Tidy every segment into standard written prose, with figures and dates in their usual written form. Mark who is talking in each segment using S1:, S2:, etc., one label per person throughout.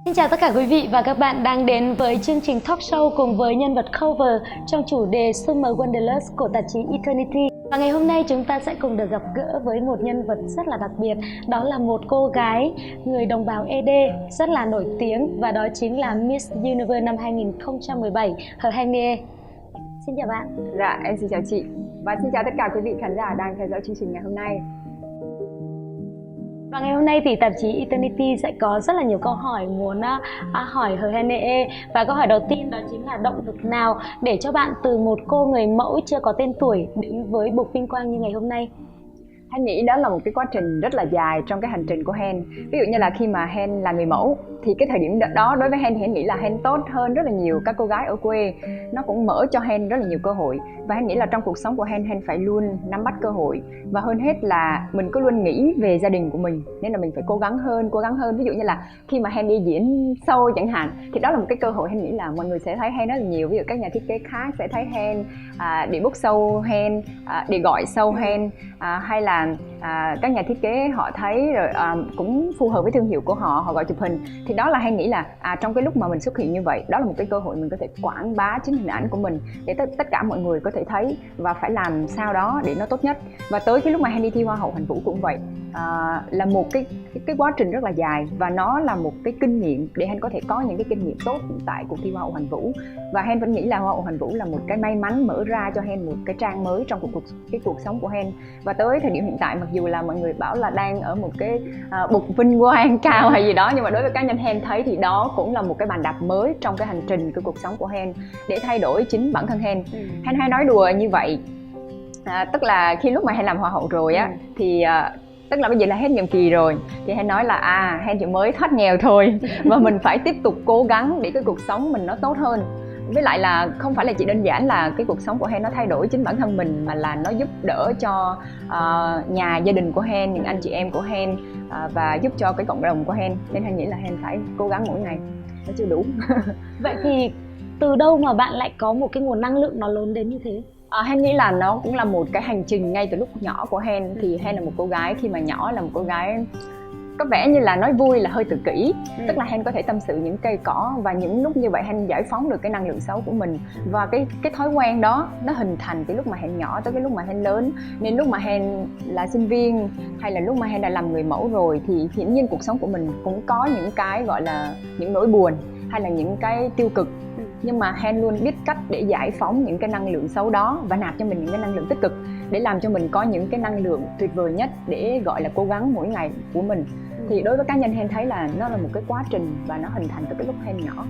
S1: Xin chào tất cả quý vị và các bạn đang đến với chương trình talk show cùng với nhân vật cover trong chủ đề Summer Wanderlust của tạp chí Eternity. Và ngày hôm nay chúng ta sẽ cùng được gặp gỡ với một nhân vật rất là đặc biệt. Đó là một cô gái người đồng bào ED rất là nổi tiếng, và đó chính là Miss Universe năm 2017 Hờ Hèn Nghê. Xin chào bạn.
S2: Dạ, em xin chào chị. Và xin chào tất cả quý vị khán giả đang theo dõi chương trình ngày hôm nay.
S1: Và ngày hôm nay thì tạp chí Eternity sẽ có rất là nhiều câu hỏi muốn hỏi Hờ Hèn Nghê. Và câu hỏi đầu tiên đó chính là động lực nào để cho bạn từ một cô người mẫu chưa có tên tuổi đến với bục vinh quang như ngày hôm nay?
S2: Hèn nghĩ đó là một cái quá trình rất là dài trong cái hành trình của Hèn. Ví dụ như là khi mà Hèn là người mẫu thì cái thời điểm đó đối với Hèn thì Hèn nghĩ là Hèn tốt hơn rất là nhiều các cô gái ở quê. Nó cũng mở cho Hèn rất là nhiều cơ hội. Và Hèn nghĩ là trong cuộc sống của Hèn phải luôn nắm bắt cơ hội. Và hơn hết là mình cứ luôn nghĩ về gia đình của mình, nên là mình phải cố gắng hơn. Ví dụ như là khi mà Hèn đi diễn show chẳng hạn, thì đó là một cái cơ hội Hèn nghĩ là mọi người sẽ thấy Hèn rất là nhiều. Ví dụ các nhà thiết kế khác sẽ thấy Hèn để book show Hèn, để gọi show Hèn, hay là các nhà thiết kế họ thấy rồi cũng phù hợp với thương hiệu của họ, họ gọi chụp hình. Thì đó là Hèn nghĩ là trong cái lúc mà mình xuất hiện như vậy, đó là một cái cơ hội mình có thể quảng bá chính hình ảnh của mình để tất cả mọi người có thể thấy, và phải làm sao đó để nó tốt nhất. Và tới cái lúc mà Hèn đi thi Hoa hậu Hoàn Vũ cũng vậy, là một cái quá trình rất là dài, và nó là một cái kinh nghiệm để Hèn có thể có những cái kinh nghiệm tốt tại cuộc thi Hoa hậu Hoàn Vũ. Và Hèn vẫn nghĩ là Hoa hậu Hoàn Vũ là một cái may mắn mở ra cho Hèn một cái trang mới trong cuộc sống của Hèn. Và tới thời điểm hiện tại, mặc dù là mọi người bảo là đang ở một cái bục vinh quang cao hay gì đó, nhưng mà đối với cá nhân Hèn thấy thì đó cũng là một cái bàn đạp mới trong cái hành trình của cuộc sống của Hèn để thay đổi chính bản thân Hèn. Hèn hay nói đùa như vậy, tức là khi lúc mà Hèn làm Hoa hậu rồi á, thì tức là bây giờ là hết nhiệm kỳ rồi, thì Hèn nói là Hèn chỉ mới thoát nghèo thôi và mình phải tiếp tục cố gắng để cái cuộc sống mình nó tốt hơn. Với lại là không phải là chỉ đơn giản là cái cuộc sống của Hèn nó thay đổi chính bản thân mình, mà là nó giúp đỡ cho gia đình của Hèn, những anh chị em của Hèn, và giúp cho cái cộng đồng của Hèn. Nên Hèn nghĩ là Hèn phải cố gắng mỗi ngày, nó chưa đủ.
S1: Vậy thì từ đâu mà bạn lại có một cái nguồn năng lượng nó lớn đến như thế?
S2: Hèn nghĩ là nó cũng là một cái hành trình ngay từ lúc nhỏ của Hèn. Thì Hèn là một cô gái, khi mà nhỏ là một cô gái có vẻ như là nói vui là hơi tự kỷ. Tức là Hèn có thể tâm sự những cây cỏ, và những lúc như vậy Hèn giải phóng được cái năng lượng xấu của mình. Và cái thói quen đó nó hình thành từ lúc mà Hèn nhỏ tới cái lúc mà Hèn lớn. Nên lúc mà Hèn là sinh viên hay là lúc mà Hèn đã làm người mẫu rồi, thì hiển nhiên cuộc sống của mình cũng có những cái gọi là những nỗi buồn hay là những cái tiêu cực. Nhưng mà Hèn luôn biết cách để giải phóng những cái năng lượng xấu đó và nạp cho mình những cái năng lượng tích cực, để làm cho mình có những cái năng lượng tuyệt vời nhất để gọi là cố gắng mỗi ngày của mình. Thì đối với cá nhân Hèn thấy là nó là một cái quá trình, và nó hình thành từ cái lúc Hèn nhỏ.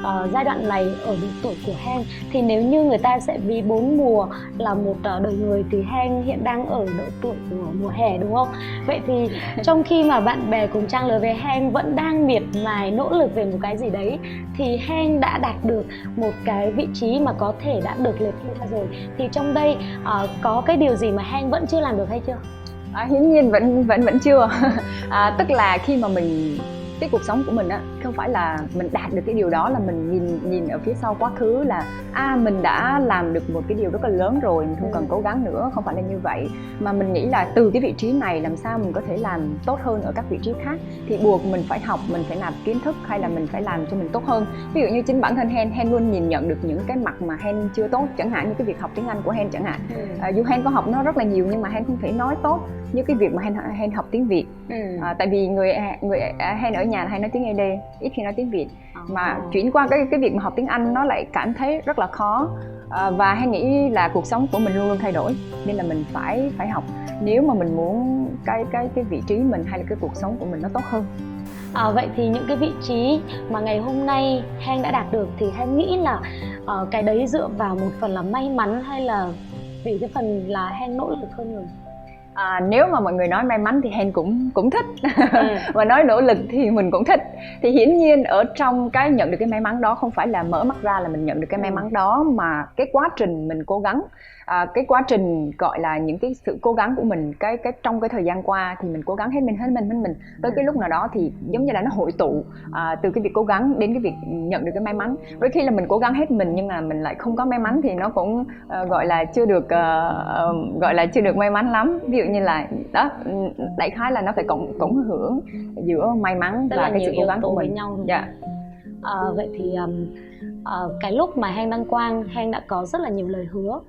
S1: Ở giai đoạn này, ở độ tuổi của Hèn, thì nếu như người ta sẽ ví 4 mùa là một đời người, thì Hèn hiện đang ở độ tuổi của mùa hè, đúng không? Vậy thì trong khi mà bạn bè cùng trang lứa với Hèn vẫn đang miệt mài nỗ lực về một cái gì đấy, thì Hèn đã đạt được một cái vị trí mà có thể đã được liệt kê ra rồi. Thì trong đây có cái điều gì mà Hèn vẫn chưa làm được hay chưa?
S2: Hiển nhiên vẫn chưa. Tức là khi mà mình cái cuộc sống của mình á, không phải là mình đạt được cái điều đó là mình nhìn ở phía sau quá khứ là mình đã làm được một cái điều rất là lớn rồi, mình không cần cố gắng nữa. Không phải là như vậy, mà mình nghĩ là từ cái vị trí này làm sao mình có thể làm tốt hơn ở các vị trí khác, thì buộc mình phải học, mình phải nạp kiến thức, hay là mình phải làm cho mình tốt hơn. Ví dụ như chính bản thân Hèn luôn nhìn nhận được những cái mặt mà Hèn chưa tốt, chẳng hạn như cái việc học tiếng Anh của Hèn chẳng hạn. Dù Hèn có học nó rất là nhiều, nhưng mà Hèn không thể nói tốt như cái việc mà Hèn học tiếng Việt. Tại vì người Hèn ở nhà hay nói tiếng ED, ít khi nói tiếng Việt. Mà chuyển qua cái việc mà học tiếng Anh nó lại cảm thấy rất là khó. Và Hèn nghĩ là cuộc sống của mình luôn luôn thay đổi, nên là mình phải học nếu mà mình muốn cái vị trí mình hay là cái cuộc sống của mình nó tốt hơn.
S1: Vậy thì những cái vị trí mà ngày hôm nay Hèn đã đạt được, thì Hèn nghĩ là cái đấy dựa vào một phần là may mắn, hay là vì cái phần là Hèn nỗ lực hơn người?
S2: Nếu mà mọi người nói may mắn thì Hèn cũng thích. Và nói nỗ lực thì mình cũng thích. Thì hiển nhiên ở trong cái nhận được cái may mắn đó, không phải là mở mắt ra là mình nhận được cái may mắn đó, mà cái quá trình mình cố gắng. cái quá trình gọi là những cái sự cố gắng của mình cái trong cái thời gian qua thì mình cố gắng hết mình tới cái lúc nào đó thì giống như là nó hội tụ từ cái việc cố gắng đến cái việc nhận được cái may mắn. Đôi khi là mình cố gắng hết mình nhưng mà mình lại không có may mắn thì nó cũng gọi là chưa được may mắn lắm. Ví dụ như là đó, đại khái là nó phải cộng hưởng giữa may mắn và cái sự cố gắng của mình.
S1: Dạ. Vậy thì cái lúc mà Hang đăng quang, Hang đã có rất là nhiều lời hứa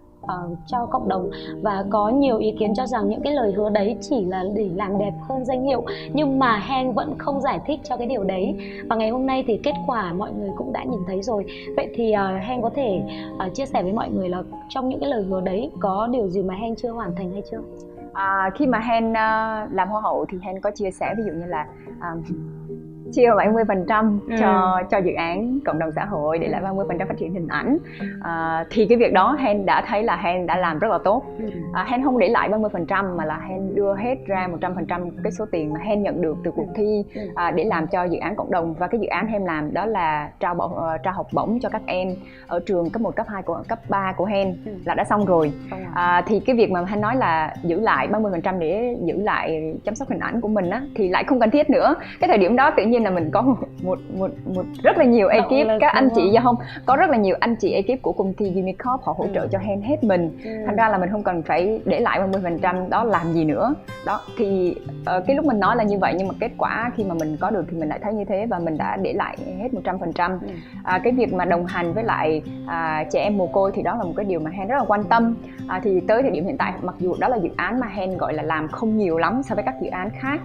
S1: cho cộng đồng và có nhiều ý kiến cho rằng những cái lời hứa đấy chỉ là để làm đẹp hơn danh hiệu, nhưng mà Hang vẫn không giải thích cho cái điều đấy, và ngày hôm nay thì kết quả mọi người cũng đã nhìn thấy rồi. Vậy thì Hang có thể chia sẻ với mọi người là trong những cái lời hứa đấy có điều gì mà Hang chưa hoàn thành hay chưa?
S2: Khi mà Hang làm hoa hậu thì Hang có chia sẻ ví dụ như là chia 70% cho dự án cộng đồng xã hội, để lại 30% phát triển hình ảnh. Thì cái việc đó Hang đã thấy là Hang đã làm rất là tốt. Hang không để lại 30% mà là Hang đưa hết ra 100% cái số tiền mà Hang nhận được từ cuộc thi để làm cho dự án cộng đồng. Và cái dự án Hang làm đó là trao học bổng cho các em ở trường cấp 1, cấp 2, cấp 3 của Hang là đã xong rồi. Thì cái việc mà Hang nói là giữ lại 30% để giữ lại chăm sóc hình ảnh của mình á, thì lại không cần thiết nữa. Cái thời điểm đó tự nhiên là mình có một rất là nhiều ekip, các anh chị không có rất là nhiều anh chị ekip của công ty Unicorp, họ hỗ trợ cho Hang hết mình. Thành ra là mình không cần phải để lại 30% đó làm gì nữa. Đó thì cái lúc mình nói là như vậy, nhưng mà kết quả khi mà mình có được thì mình lại thấy như thế, và mình đã để lại hết 100%. Cái việc mà đồng hành với lại trẻ em mồ côi thì đó là một cái điều mà Hang rất là quan tâm. Thì tới thời điểm hiện tại, mặc dù đó là dự án mà Hang gọi là làm không nhiều lắm so với các dự án khác,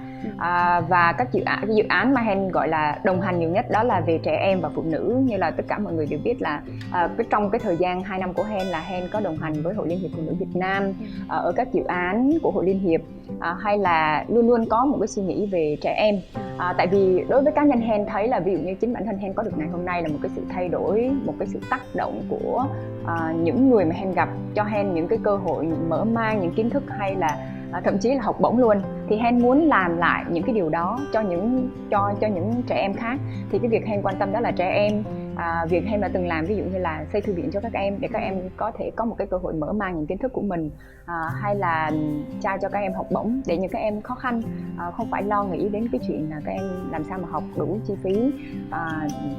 S2: và cái dự án mà Hang gọi là đồng hành nhiều nhất đó là về trẻ em và phụ nữ. Như là tất cả mọi người đều biết là trong cái thời gian 2 năm của Hang là Hang có đồng hành với Hội Liên hiệp Phụ nữ Việt Nam ở các dự án của Hội Liên hiệp, hay là luôn luôn có một cái suy nghĩ về trẻ em. Tại vì đối với cá nhân Hang thấy là ví dụ như chính bản thân Hang có được ngày hôm nay là một cái sự thay đổi, một cái sự tác động của những người mà Hang gặp, cho Hang những cái cơ hội, những mở mang những kiến thức, hay là thậm chí là học bổng luôn. Thì Hang muốn làm lại những cái điều đó cho những trẻ em khác. Thì cái việc Hang quan tâm đó là trẻ em. Việc Hang đã từng làm ví dụ như là xây thư viện cho các em để các em có thể có một cái cơ hội mở mang những kiến thức của mình, hay là trao cho các em học bổng để những các em khó khăn không phải lo nghĩ đến cái chuyện là các em làm sao mà học đủ chi phí.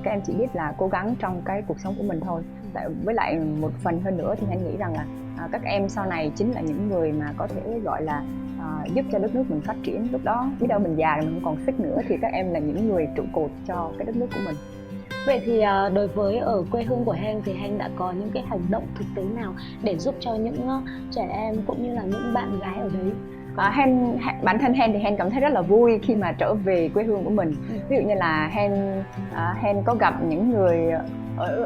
S2: Các em chỉ biết là cố gắng trong cái cuộc sống của mình thôi. Với lại một phần hơn nữa thì Hang nghĩ rằng là các em sau này chính là những người mà có thể gọi là giúp cho đất nước mình phát triển. Lúc đó biết đâu mình già rồi mình không còn sức nữa thì các em là những người trụ cột cho cái đất nước của mình.
S1: Vậy thì đối với ở quê hương của Hang thì Hang đã có những cái hành động thực tế nào để giúp cho những trẻ em cũng như là những bạn gái ở đấy?
S2: Bản thân Hang thì Hang cảm thấy rất là vui khi mà trở về quê hương của mình. Ví dụ như là Hang có gặp những người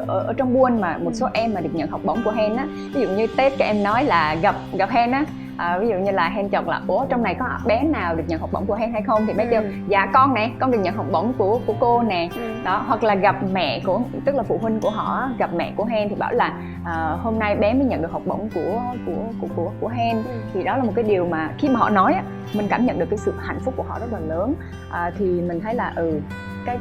S2: ở trong buôn mà một số em mà được nhận học bổng của Hang á. Ví dụ như Tết các em nói là gặp Hang á, ví dụ như là Hang chọc là ủa trong này có bé nào được nhận học bổng của Hang hay không, thì bé kêu dạ con nè, con được nhận học bổng của cô nè. Đó, hoặc là gặp mẹ của, tức là phụ huynh của họ gặp mẹ của Hang thì bảo là hôm nay bé mới nhận được học bổng của Hang. Thì đó là một cái điều mà khi mà họ nói á, mình cảm nhận được cái sự hạnh phúc của họ rất là lớn. Thì mình thấy là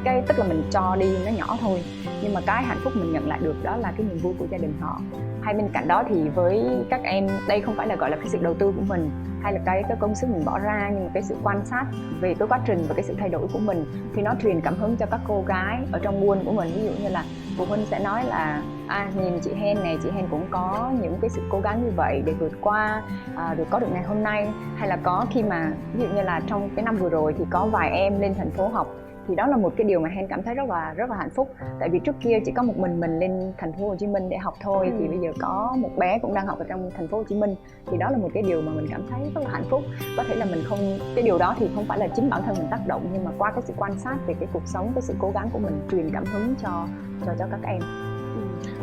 S2: cái tức là mình cho đi nó nhỏ thôi, nhưng mà cái hạnh phúc mình nhận lại được đó là cái niềm vui của gia đình họ. Hay bên cạnh đó thì với các em, đây không phải là gọi là cái sự đầu tư của mình hay là cái công sức mình bỏ ra, nhưng mà cái sự quan sát về cái quá trình và cái sự thay đổi của mình thì nó truyền cảm hứng cho các cô gái ở trong buôn của mình. Ví dụ như là phụ huynh sẽ nói là nhìn chị Hang này, chị Hang cũng có những cái sự cố gắng như vậy để vượt qua, được có được ngày hôm nay. Hay là có khi mà ví dụ như là trong cái năm vừa rồi thì có vài em lên thành phố học, thì đó là một cái điều mà Hang cảm thấy rất là hạnh phúc. Tại vì trước kia chỉ có một mình lên thành phố Hồ Chí Minh để học thôi, thì bây giờ có một bé cũng đang học ở trong thành phố Hồ Chí Minh, thì đó là một cái điều mà mình cảm thấy rất là hạnh phúc. Có thể là mình không, cái điều đó thì không phải là chính bản thân mình tác động, nhưng mà qua cái sự quan sát về cái cuộc sống, cái sự cố gắng của mình truyền cảm hứng cho các em.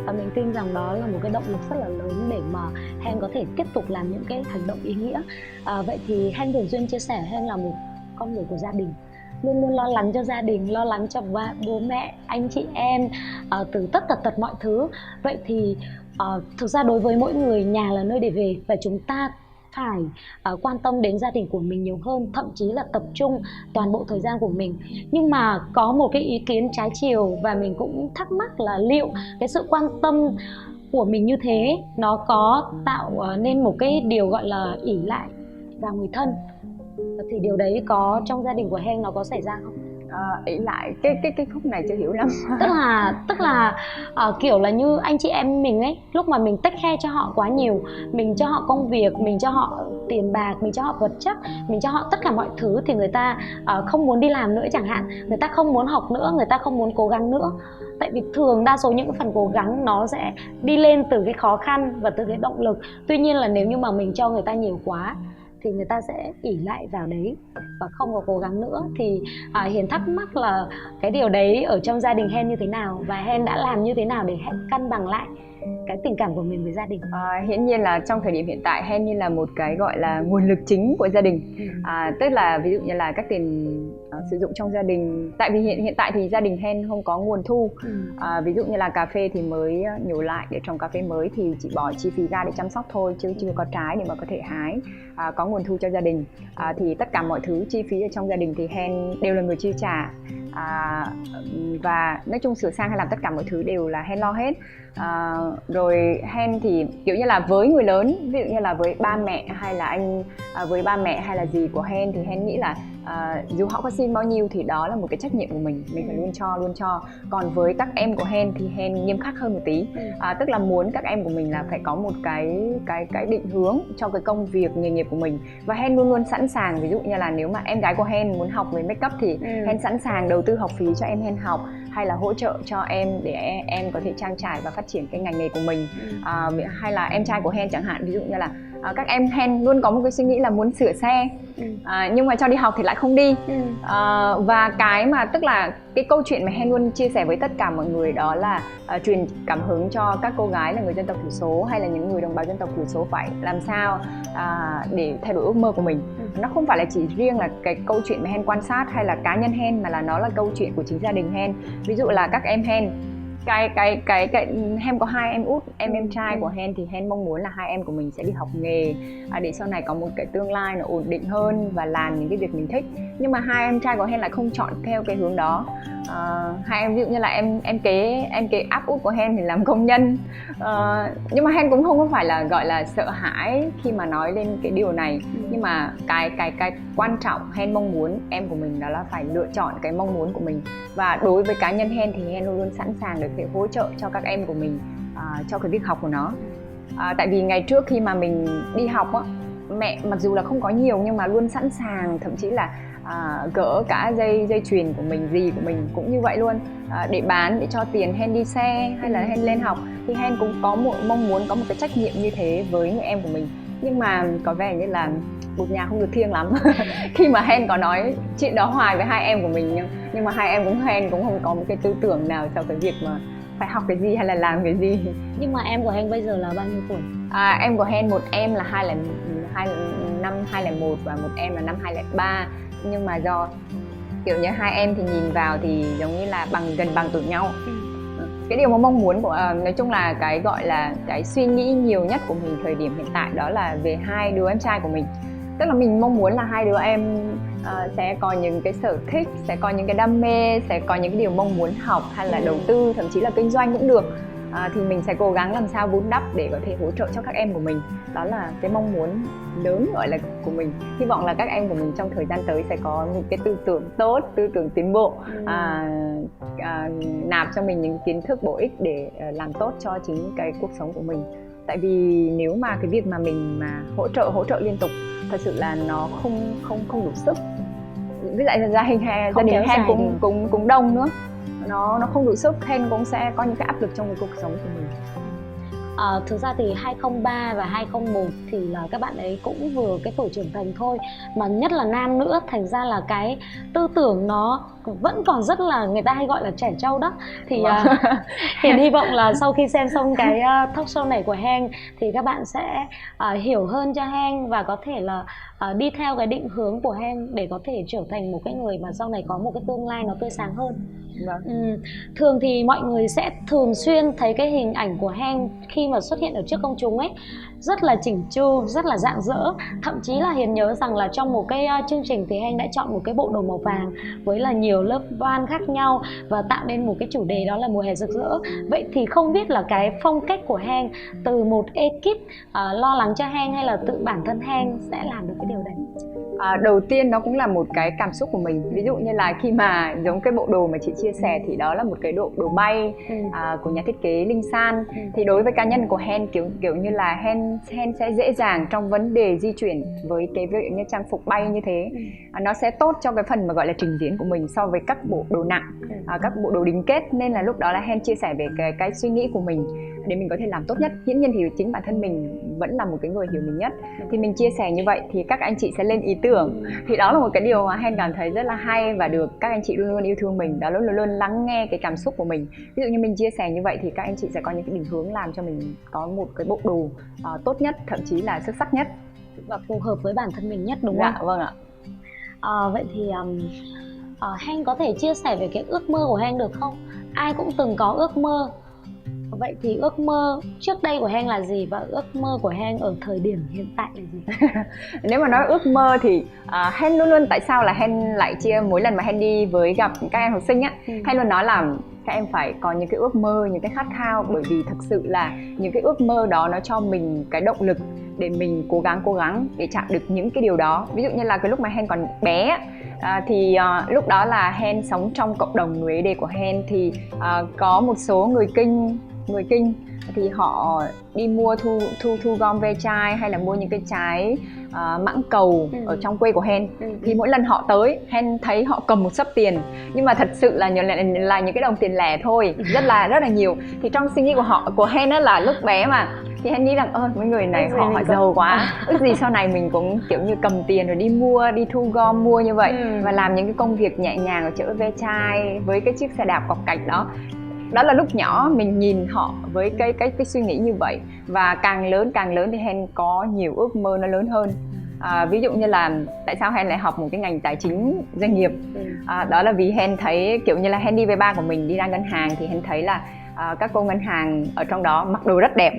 S1: Và mình tin rằng đó là một cái động lực rất là lớn để mà Hang có thể tiếp tục làm những cái hành động ý nghĩa. Vậy thì Hang thường xuyên chia sẻ Hang là một con người của gia đình, luôn luôn lo lắng cho gia đình, lo lắng cho bố mẹ, anh chị em, từ tất tật mọi thứ. Vậy thì thực ra đối với mỗi người, nhà là nơi để về và chúng ta phải quan tâm đến gia đình của mình nhiều hơn, thậm chí là tập trung toàn bộ thời gian của mình. Nhưng mà có một cái ý kiến trái chiều và mình cũng thắc mắc là liệu cái sự quan tâm của mình như thế nó có tạo nên một cái điều gọi là ỷ lại vào người thân, thì điều đấy có trong gia đình của Hen nó có xảy ra không?
S2: Ỷ lại cái khúc này chưa hiểu lắm.
S1: Tức là kiểu là như anh chị em mình ấy, lúc mà mình take care cho họ quá nhiều, mình cho họ công việc, mình cho họ tiền bạc, mình cho họ vật chất, mình cho họ tất cả mọi thứ, thì người ta không muốn đi làm nữa chẳng hạn, người ta không muốn học nữa, người ta không muốn cố gắng nữa. Tại vì thường đa số những cái phần cố gắng nó sẽ đi lên từ cái khó khăn và từ cái động lực. Tuy nhiên là nếu như mà mình cho người ta nhiều quá thì người ta sẽ ỷ lại vào đấy và không có cố gắng nữa. Thì Hiền thắc mắc là cái điều đấy ở trong gia đình Hen như thế nào, và Hen đã làm như thế nào để cân bằng lại cái tình cảm của mình với gia đình?
S2: Hiển nhiên là trong thời điểm hiện tại Hen như là một cái gọi là nguồn lực chính của gia đình. Tức là ví dụ như là các tiền sử dụng trong gia đình, tại vì hiện tại thì gia đình Hen không có nguồn thu. Ví dụ như là cà phê thì mới nhổ lại để trồng cà phê mới thì chỉ bỏ chi phí ra để chăm sóc thôi, chứ chưa có trái để mà có thể hái. Có nguồn thu cho gia đình, thì tất cả mọi thứ chi phí ở trong gia đình thì Hen đều là người chi trả. Và nói chung sửa sang hay làm tất cả mọi thứ đều là Hen lo hết. Rồi Hen thì kiểu như là với người lớn, ví dụ như là với ba mẹ hay là với ba mẹ hay là dì của Hen, thì Hen nghĩ là dù họ có xin bao nhiêu thì đó là một cái trách nhiệm của mình phải luôn cho. Còn với các em của Hen thì Hen nghiêm khắc hơn một tí. Tức là muốn các em của mình là phải có một cái định hướng cho cái công việc nghề nghiệp của mình, và Hen luôn luôn sẵn sàng. Ví dụ như là nếu mà em gái của Hen muốn học về make up thì Hen sẵn sàng đầu tư học phí cho em Hen học, hay là hỗ trợ cho em để em có thể trang trải và phát triển cái ngành nghề của mình. Hay là em trai của Hen chẳng hạn, ví dụ như là các em Hen luôn có một cái suy nghĩ là muốn sửa xe, nhưng mà cho đi học thì lại không đi. Và cái mà tức là cái câu chuyện mà Hen luôn chia sẻ với tất cả mọi người đó là truyền cảm hứng cho các cô gái là người dân tộc thiểu số hay là những người đồng bào dân tộc thiểu số phải làm sao để thay đổi ước mơ của mình. Nó không phải là chỉ riêng là cái câu chuyện mà Hen quan sát hay là cá nhân Hen, mà là nó là câu chuyện của chính gia đình Hen. Ví dụ là các em Hen, Hen có hai em út, em trai của Hen thì Hen mong muốn là hai em của mình sẽ đi học nghề để sau này có một cái tương lai nó ổn định hơn và làm những cái việc mình thích. Nhưng mà hai em trai của Hen lại không chọn theo cái hướng đó. Hai em ví dụ như là em kế áp út của Hen thì làm công nhân. Nhưng mà Hen cũng không có phải là gọi là sợ hãi khi mà nói lên cái điều này. Nhưng mà cái quan trọng Hen mong muốn em của mình đó là phải lựa chọn cái mong muốn của mình. Và đối với cá nhân Hen thì Hen luôn luôn sẵn sàng để hỗ trợ cho các em của mình cho cái việc học của nó. Tại vì ngày trước khi mà mình đi học á, mẹ mặc dù là không có nhiều nhưng mà luôn sẵn sàng, thậm chí là gỡ cả dây chuyền của mình, dì của mình cũng như vậy luôn, để bán, để cho tiền Hen đi xe hay là Hen lên học. Thì Hen cũng có mong muốn có một cái trách nhiệm như thế với người em của mình. Nhưng mà có vẻ như là một nhà không được thiêng lắm khi mà Hen có nói chuyện đó hoài với hai em của mình, nhưng mà hai em Hen cũng không có một cái tư tưởng nào cho cái việc mà phải học cái gì hay là làm cái gì.
S1: Nhưng mà em của Hen bây giờ là bao nhiêu tuổi?
S2: Em của Hen, một em là năm 2001 và một em là năm 2003. Nhưng mà do kiểu như hai em thì nhìn vào thì giống như là gần bằng tuổi nhau. Cái điều mà mong muốn của nói chung là cái gọi là cái suy nghĩ nhiều nhất của mình thời điểm hiện tại đó là về hai đứa em trai của mình. Tức là mình mong muốn là hai đứa em sẽ có những cái sở thích, sẽ có những cái đam mê, sẽ có những cái điều mong muốn học hay là đầu tư, thậm chí là kinh doanh cũng được. Thì mình sẽ cố gắng làm sao vun đắp để có thể hỗ trợ cho các em của mình. Đó là cái mong muốn lớn gọi là của mình. Hy vọng là các em của mình trong thời gian tới sẽ có những cái tư tưởng tốt, tư tưởng tiến bộ, nạp cho mình những kiến thức bổ ích để làm tốt cho chính cái cuộc sống của mình. Tại vì nếu mà cái việc mà mình mà hỗ trợ liên tục thật sự là nó không đủ sức. Với lại gia đình Hen cũng đông nữa, nó không đủ sức, Hen cũng sẽ có những cái áp lực trong cái cuộc sống của mình.
S1: Thực ra thì 2003 và 2001 thì là các bạn ấy cũng vừa cái tuổi trưởng thành thôi, mà nhất là nam nữa, thành ra là cái tư tưởng nó vẫn còn rất là, người ta hay gọi là trẻ trâu đó. Thì Hiền hy vọng là sau khi xem xong cái talk show này của Hen thì các bạn sẽ hiểu hơn cho Hen và có thể là đi theo cái định hướng của Hen để có thể trở thành một cái người mà sau này có một cái tương lai nó tươi sáng hơn. Thường thì mọi người sẽ thường xuyên thấy cái hình ảnh của Hen khi mà xuất hiện ở trước công chúng ấy rất là chỉnh chu, rất là rạng rỡ. Thậm chí là Hiền nhớ rằng là trong một cái chương trình thì Hanh đã chọn một cái bộ đồ màu vàng với là nhiều lớp voan khác nhau và tạo nên một cái chủ đề đó là mùa hè rực rỡ. Vậy thì không biết là cái phong cách của Hanh từ một ekip lo lắng cho Hanh hay là tự bản thân Hanh sẽ làm được cái điều đấy?
S2: Đầu tiên nó cũng là một cái cảm xúc của mình. Ví dụ như là khi mà giống cái bộ đồ mà chị chia sẻ thì đó là một cái đồ bay của nhà thiết kế Linh San. Thì đối với cá nhân của Hen kiểu như là Hen sẽ dễ dàng trong vấn đề di chuyển với cái ví dụ như trang phục bay như thế. Nó sẽ tốt cho cái phần mà gọi là trình diễn của mình so với các bộ đồ nặng, các bộ đồ đính kết. Nên là lúc đó là Hen chia sẻ về cái suy nghĩ của mình để mình có thể làm tốt nhất. Dĩ nhiên thì chính bản thân mình vẫn là một cái người hiểu mình nhất, thì mình chia sẻ như vậy thì các anh chị sẽ lên ý tưởng. Thì đó là một cái điều mà Hen cảm thấy rất là hay và được các anh chị luôn luôn yêu thương mình, đó là luôn luôn lắng nghe cái cảm xúc của mình. Ví dụ như mình chia sẻ như vậy thì các anh chị sẽ có những cái định hướng làm cho mình có một cái bộ đồ tốt nhất, thậm chí là xuất sắc nhất
S1: và phù hợp với bản thân mình nhất, đúng
S2: không?
S1: Dạ,
S2: vâng ạ.
S1: Vậy thì Hanh có thể chia sẻ về cái ước mơ của Hanh được không? Ai cũng từng có ước mơ. Vậy thì ước mơ trước đây của Hanh là gì và ước mơ của Hanh ở thời điểm hiện tại là gì?
S2: Nếu mà nói ước mơ thì Hanh luôn luôn, tại sao là Hanh lại chia mỗi lần mà Hanh đi với gặp các em học sinh á, Hanh luôn nói là các em phải có những cái ước mơ, những cái khát khao, bởi vì thực sự là những cái ước mơ đó nó cho mình cái động lực để mình cố gắng để chạm được những cái điều đó. Ví dụ như là cái lúc mà Hen còn bé thì lúc đó là Hen sống trong cộng đồng người ED của Hen, thì có một số người Kinh thì họ đi mua thu gom ve chai hay là mua những cái trái mãng cầu ở trong quê của Hen. Thì mỗi lần họ tới, Hen thấy họ cầm một xấp tiền, nhưng mà thật sự là những cái đồng tiền lẻ thôi, rất là nhiều. Thì trong suy nghĩ của Hen á, là lúc bé mà thì Hen nghĩ rằng mấy người này họ giàu quá, ước gì sau này mình cũng kiểu như cầm tiền rồi đi thu gom mua như vậy và làm những cái công việc nhẹ nhàng ở chợ ve chai với cái chiếc xe đạp cọc cạch đó. Đó là lúc nhỏ mình nhìn họ với cái suy nghĩ như vậy, và càng lớn thì Hen có nhiều ước mơ nó lớn hơn. Ví dụ như là tại sao Hen lại học một cái ngành tài chính doanh nghiệp, đó là vì Hen thấy kiểu như là Hen đi với ba của mình đi ra ngân hàng thì Hen thấy là các cô ngân hàng ở trong đó mặc đồ rất đẹp.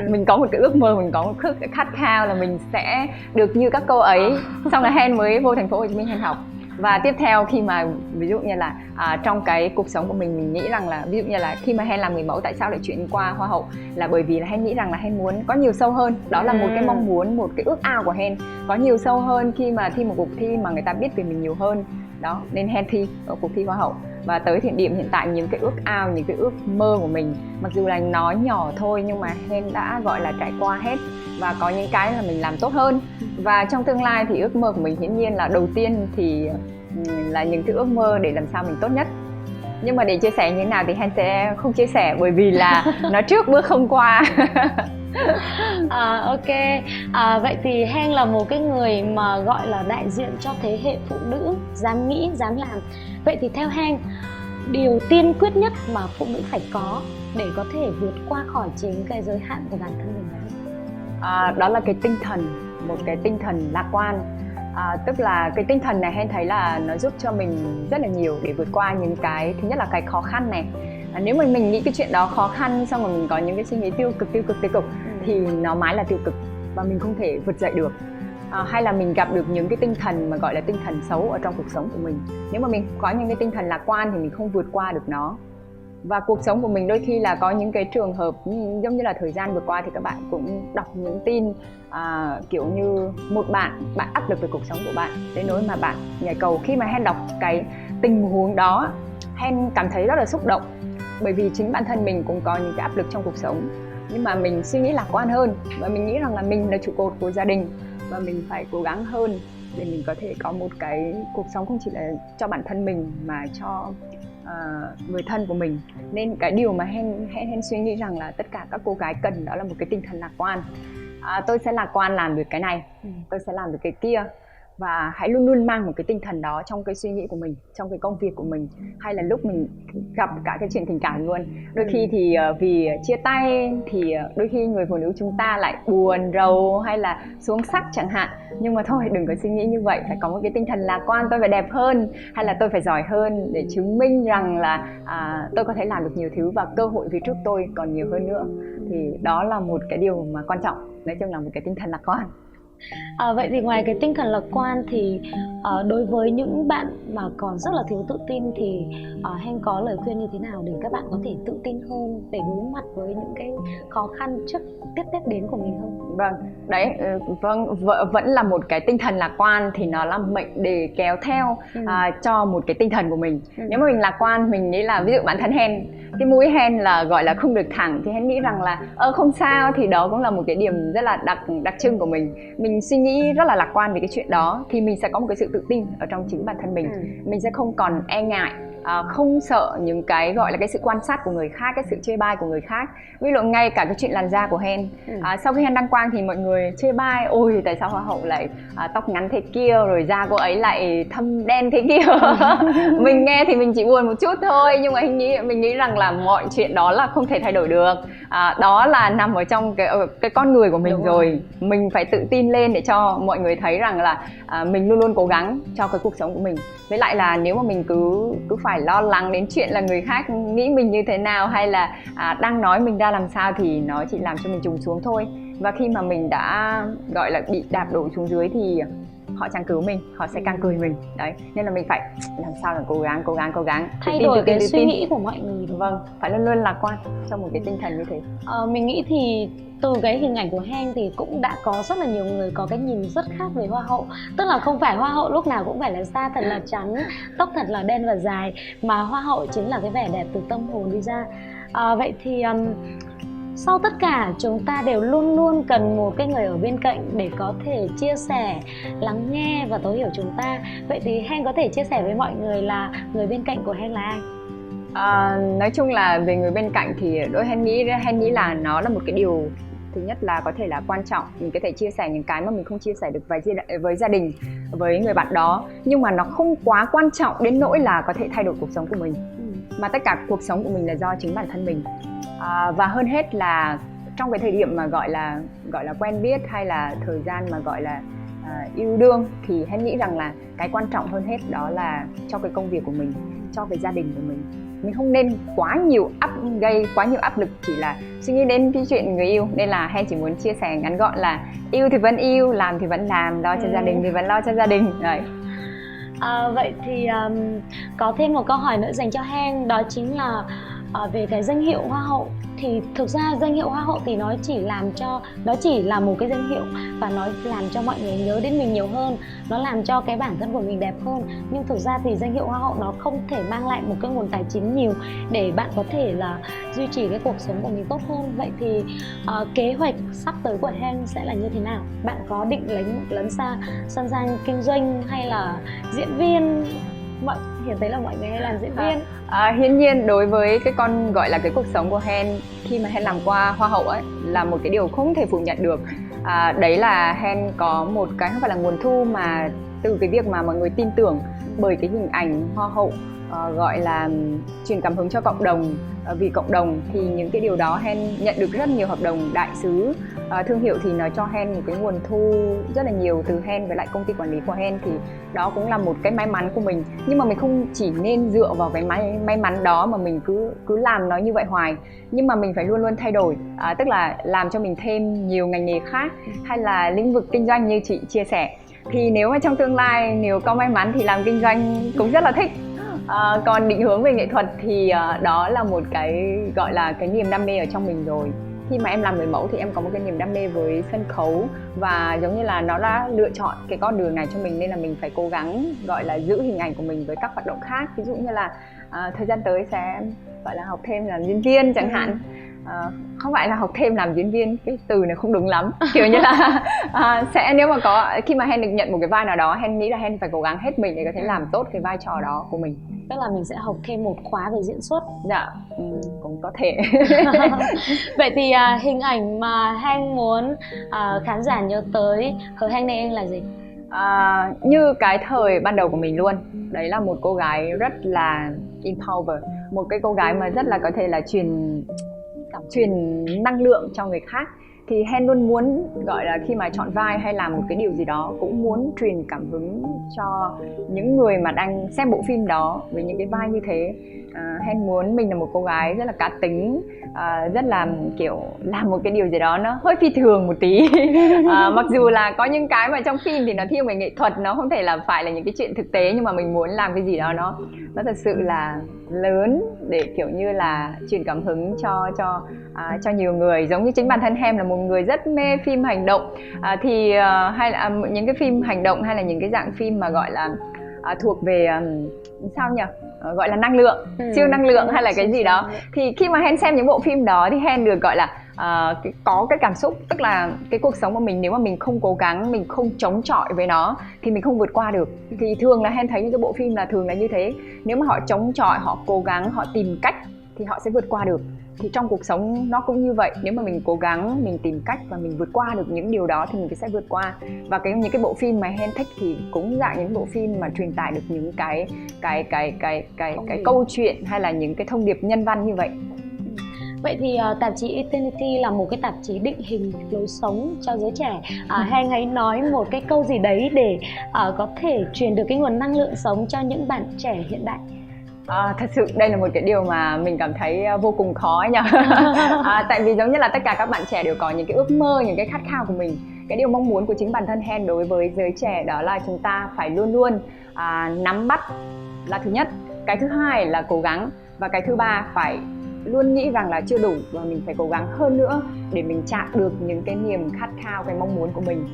S2: Mình có một cái ước mơ, mình có một cái khát khao là mình sẽ được như các cô ấy. Xong là Hen mới vô thành phố Hồ Chí Minh Hen học. Và tiếp theo khi mà ví dụ như là trong cái cuộc sống của mình nghĩ rằng là ví dụ như là khi mà Hen làm người mẫu, tại sao lại chuyển qua hoa hậu, là bởi vì là Hen nghĩ rằng là Hen muốn có nhiều sâu hơn. Đó là một cái mong muốn, một cái ước ao của Hen, có nhiều sâu hơn khi mà thi một cuộc thi mà người ta biết về mình nhiều hơn. Đó, nên Hen thi ở cuộc thi hoa hậu. Và tới điểm hiện tại, những cái ước ao, những cái ước mơ của mình, mặc dù là nó nhỏ thôi nhưng mà Hen đã gọi là trải qua hết và có những cái là mình làm tốt hơn. Và trong tương lai thì ước mơ của mình hiển nhiên là đầu tiên thì là những cái ước mơ để làm sao mình tốt nhất. Nhưng mà để chia sẻ như thế nào thì Hen sẽ không chia sẻ, bởi vì là nó trước bước không qua.
S1: Ok, vậy thì Hen là một cái người mà gọi là đại diện cho thế hệ phụ nữ dám nghĩ, dám làm. Vậy thì theo Hen, điều tiên quyết nhất mà phụ nữ phải có để có thể vượt qua khỏi chính cái giới hạn của bản thân mình là
S2: đó là cái tinh thần, một cái tinh thần lạc quan. Tức là cái tinh thần này Hen thấy là nó giúp cho mình rất là nhiều để vượt qua những cái, thứ nhất là cái khó khăn này. Nếu mà mình nghĩ cái chuyện đó khó khăn, xong rồi mình có những cái suy nghĩ tiêu cực thì nó mãi là tiêu cực và mình không thể vượt dậy được. Hay là mình gặp được những cái tinh thần mà gọi là tinh thần xấu ở trong cuộc sống của mình. Nếu mà mình có những cái tinh thần lạc quan thì mình không vượt qua được nó. Và cuộc sống của mình đôi khi là có những cái trường hợp giống như là thời gian vừa qua thì các bạn cũng đọc những tin kiểu như một bạn áp lực về cuộc sống của bạn đến nỗi mà bạn nhảy cầu. Khi mà Hen đọc cái tình huống đó, Hen cảm thấy rất là xúc động, bởi vì chính bản thân mình cũng có những cái áp lực trong cuộc sống, nhưng mà mình suy nghĩ lạc quan hơn và mình nghĩ rằng là mình là trụ cột của gia đình và mình phải cố gắng hơn để mình có thể có một cái cuộc sống không chỉ là cho bản thân mình mà cho người thân của mình. Nên cái điều mà Hen suy nghĩ rằng là tất cả các cô gái cần đó là một cái tinh thần lạc quan. Tôi sẽ lạc quan làm được cái này, tôi sẽ làm được cái kia. và hãy luôn luôn mang một cái tinh thần đó trong cái suy nghĩ của mình, trong cái công việc của mình, hay là lúc mình gặp cả cái chuyện tình cảm luôn. Đôi khi thì vì chia tay thì đôi khi người phụ nữ chúng ta lại buồn rầu hay là xuống sắc chẳng hạn, nhưng mà thôi đừng có suy nghĩ như vậy, phải có một cái tinh thần lạc quan, tôi phải đẹp hơn hay là tôi phải giỏi hơn để chứng minh rằng là tôi có thể làm được nhiều thứ và cơ hội phía trước tôi còn nhiều hơn nữa. Thì đó là một cái điều mà quan trọng, nói chung là một cái tinh thần lạc quan.
S1: Vậy thì ngoài cái tinh thần lạc quan thì đối với những bạn mà còn rất là thiếu tự tin thì Hanh có lời khuyên như thế nào để các bạn có thể tự tin hơn để đối mặt với những cái khó khăn trước tiếp Tết đến của mình không?
S2: Vâng, đấy, vẫn là một cái tinh thần lạc quan thì nó là mệnh đề kéo theo cho một cái tinh thần của mình. Nếu mà mình lạc quan, mình nghĩ là ví dụ bản thân Hen, cái mũi Hen là gọi là không được thẳng thì Hen nghĩ rằng là không sao, thì đó cũng là một cái điểm rất là đặc trưng của mình. Mình suy nghĩ rất là lạc quan về cái chuyện đó thì mình sẽ có một cái sự tự tin ở trong chính bản thân mình. Mình sẽ không còn e ngại, không sợ những cái gọi là cái sự quan sát của người khác, cái sự chê bai của người khác. Ví dụ ngay cả cái chuyện làn da của Hen, sau khi Hen đăng quang thì mọi người chê bai, ôi tại sao hoa hậu lại tóc ngắn thế kia, rồi da cô ấy lại thâm đen thế kia. Mình nghe thì mình chỉ buồn một chút thôi, nhưng mà mình nghĩ rằng là mọi chuyện đó là không thể thay đổi được. Đó là nằm ở trong cái con người của mình. Đúng rồi. Mình phải tự tin lên để cho mọi người thấy rằng là mình luôn luôn cố gắng cho cái cuộc sống của mình. Với lại là nếu mà mình cứ phải lo lắng đến chuyện là người khác nghĩ mình như thế nào hay là đang nói mình ra làm sao thì nó chỉ làm cho mình trùng xuống thôi. Và khi mà mình đã gọi là bị đạp đổ xuống dưới thì họ chẳng cứu mình, họ sẽ càng cười mình. Đấy, nên là mình phải làm sao là cố gắng
S1: thay đổi cái suy nghĩ của mọi người.
S2: Vâng, phải luôn luôn lạc quan trong một cái tinh thần như thế.
S1: Mình nghĩ thì từ cái hình ảnh của Hanh thì cũng đã có rất là nhiều người có cái nhìn rất khác về hoa hậu. Tức là không phải hoa hậu lúc nào cũng phải là da thật là trắng, tóc thật là đen và dài, mà hoa hậu chính là cái vẻ đẹp từ tâm hồn đi ra. Vậy thì sau tất cả chúng ta đều luôn luôn cần một cái người ở bên cạnh để có thể chia sẻ, lắng nghe và thấu hiểu chúng ta. Vậy thì Hanh có thể chia sẻ với mọi người là người bên cạnh của Hanh là ai?
S2: Nói chung là về người bên cạnh thì đôi Hen nghĩ là nó là một cái điều, thứ nhất là có thể là quan trọng, mình có thể chia sẻ những cái mà mình không chia sẻ được với gia đình, với người bạn đó, nhưng mà nó không quá quan trọng đến nỗi là có thể thay đổi cuộc sống của mình. Mà tất cả cuộc sống của mình là do chính bản thân mình. Và hơn hết là trong cái thời điểm mà gọi là quen biết hay là thời gian mà gọi là yêu đương thì Hen nghĩ rằng là cái quan trọng hơn hết đó là cho cái công việc của mình, cho cái gia đình của mình. Mình không nên gây quá nhiều áp lực chỉ là suy nghĩ đến cái chuyện người yêu. Nên là Hen chỉ muốn chia sẻ ngắn gọn là yêu thì vẫn yêu, làm thì vẫn làm, lo cho gia đình thì vẫn lo cho gia đình. Đấy.
S1: Vậy thì có thêm một câu hỏi nữa dành cho Hen, đó chính là về cái danh hiệu hoa hậu. Thì thực ra danh hiệu hoa hậu thì nó chỉ là một cái danh hiệu và nó làm cho mọi người nhớ đến mình nhiều hơn, nó làm cho cái bản thân của mình đẹp hơn. Nhưng thực ra thì danh hiệu hoa hậu nó không thể mang lại một cái nguồn tài chính nhiều để bạn có thể là duy trì cái cuộc sống của mình tốt hơn. Vậy thì kế hoạch sắp tới của Hen sẽ là như thế nào? Bạn có định lấn sân sang kinh doanh hay là diễn viên? Hiện thấy là mọi người hay làm diễn viên.
S2: Hiển nhiên đối với cái gọi là cái cuộc sống của Hen khi mà Hen làm qua hoa hậu ấy là một cái điều không thể phủ nhận được. Đấy là Hen có một cái không phải là nguồn thu mà từ cái việc mà mọi người tin tưởng bởi cái hình ảnh hoa hậu, gọi là truyền cảm hứng cho cộng đồng, vì cộng đồng thì những cái điều đó Hen nhận được rất nhiều hợp đồng đại sứ. Thương hiệu thì nó cho Hen một cái nguồn thu rất là nhiều từ Hen với lại công ty quản lý của Hen, thì đó cũng là một cái may mắn của mình. Nhưng mà mình không chỉ nên dựa vào cái may mắn đó mà mình cứ làm nó như vậy hoài, nhưng mà mình phải luôn luôn thay đổi, tức là làm cho mình thêm nhiều ngành nghề khác hay là lĩnh vực kinh doanh như chị chia sẻ. Thì nếu mà trong tương lai nếu có may mắn thì làm kinh doanh cũng rất là thích. Còn định hướng về nghệ thuật thì đó là một cái gọi là cái niềm đam mê ở trong mình rồi. Khi mà em làm người mẫu thì em có một cái niềm đam mê với sân khấu và giống như là nó đã lựa chọn cái con đường này cho mình, nên là mình phải cố gắng gọi là giữ hình ảnh của mình với các hoạt động khác. Ví dụ như là thời gian tới sẽ gọi là học thêm làm diễn viên chẳng hạn. Không phải là học thêm làm diễn viên, cái từ này không đúng lắm, kiểu như là sẽ nếu mà có khi mà Hen được nhận một cái vai nào đó, Hen nghĩ là Hen phải cố gắng hết mình để có thể làm tốt cái vai trò đó của mình.
S1: Tức là mình sẽ học thêm một khóa về diễn xuất.
S2: Dạ, cũng có thể.
S1: Vậy thì hình ảnh mà Hanh muốn khán giả nhớ tới Hờ Hanh Nê Eng là gì?
S2: Như cái thời ban đầu của mình luôn, đấy là một cô gái rất là empower, một cái cô gái mà rất là có thể là truyền năng lượng cho người khác. Thì Hen luôn muốn gọi là khi mà chọn vai hay làm một cái điều gì đó cũng muốn truyền cảm hứng cho những người mà đang xem bộ phim đó với những cái vai như thế. Hen muốn mình là một cô gái rất là cá tính, rất là kiểu làm một cái điều gì đó nó hơi phi thường một tí. Mặc dù là có những cái mà trong phim thì nó thiên về nghệ thuật, nó không thể là phải là những cái chuyện thực tế, nhưng mà mình muốn làm cái gì đó nó thật sự là lớn để kiểu như là truyền cảm hứng cho nhiều người. Giống như chính bản thân Hem là một người rất mê phim hành động, hay là những cái phim hành động hay là những cái dạng phim mà gọi là thuộc về sao nhỉ, gọi là năng lượng, siêu năng lượng hay là cái gì đó. Thì khi mà Hen xem những bộ phim đó thì Hen được gọi là có cái cảm xúc, tức là cái cuộc sống của mình nếu mà mình không cố gắng, mình không chống chọi với nó thì mình không vượt qua được. Thì thường là Hen thấy những cái bộ phim là thường là như thế, nếu mà họ chống chọi, họ cố gắng, họ tìm cách thì họ sẽ vượt qua được. Thì trong cuộc sống nó cũng như vậy, nếu mà mình cố gắng, mình tìm cách và mình vượt qua được những điều đó thì mình sẽ vượt qua. Và những cái bộ phim mà Hen thích thì cũng dạng những bộ phim mà truyền tải được những cái câu chuyện hay là những cái thông điệp nhân văn như vậy.
S1: Vậy thì tạp chí Eternity là một cái tạp chí định hình lối sống cho giới trẻ. Hen hãy nói một cái câu gì đấy để có thể truyền được cái nguồn năng lượng sống cho những bạn trẻ hiện đại.
S2: Thật sự đây là một cái điều mà mình cảm thấy vô cùng khó nhỉ. Tại vì giống như là tất cả các bạn trẻ đều có những cái ước mơ, những cái khát khao của mình. Cái điều mong muốn của chính bản thân Hen đối với giới trẻ đó là chúng ta phải luôn luôn nắm bắt là thứ nhất, cái thứ hai là cố gắng, và cái thứ ba phải luôn nghĩ rằng là chưa đủ và mình phải cố gắng hơn nữa để mình chạm được những cái niềm khát khao, cái mong muốn của mình.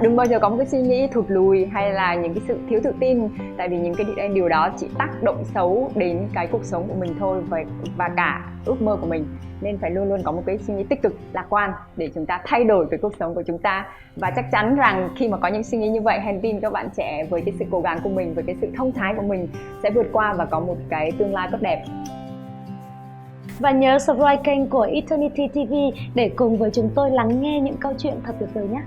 S2: Đừng bao giờ có một cái suy nghĩ thụt lùi hay là những cái sự thiếu tự tin, tại vì những cái điều đó chỉ tác động xấu đến cái cuộc sống của mình thôi và cả ước mơ của mình. Nên phải luôn luôn có một cái suy nghĩ tích cực, lạc quan để chúng ta thay đổi cái cuộc sống của chúng ta. Và chắc chắn rằng khi mà có những suy nghĩ như vậy, Hen tin các bạn trẻ với cái sự cố gắng của mình, với cái sự thông thái của mình sẽ vượt qua và có một cái tương lai tốt đẹp.
S1: Và nhớ subscribe kênh của Eternity TV để cùng với chúng tôi lắng nghe những câu chuyện thật tuyệt vời nhé.